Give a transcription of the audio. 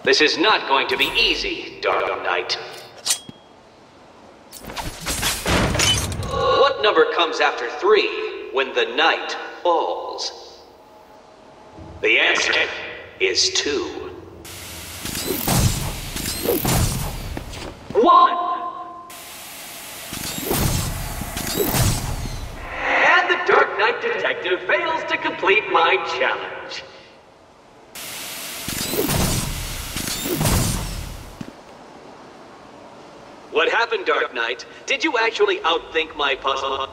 This is not going to be easy, Dark Knight. What number comes after 3 when the night falls? The answer is 2. 1. And the Dark Knight Detective fails to complete my challenge. What happened, Dark Knight? Did you actually outthink my puzzle?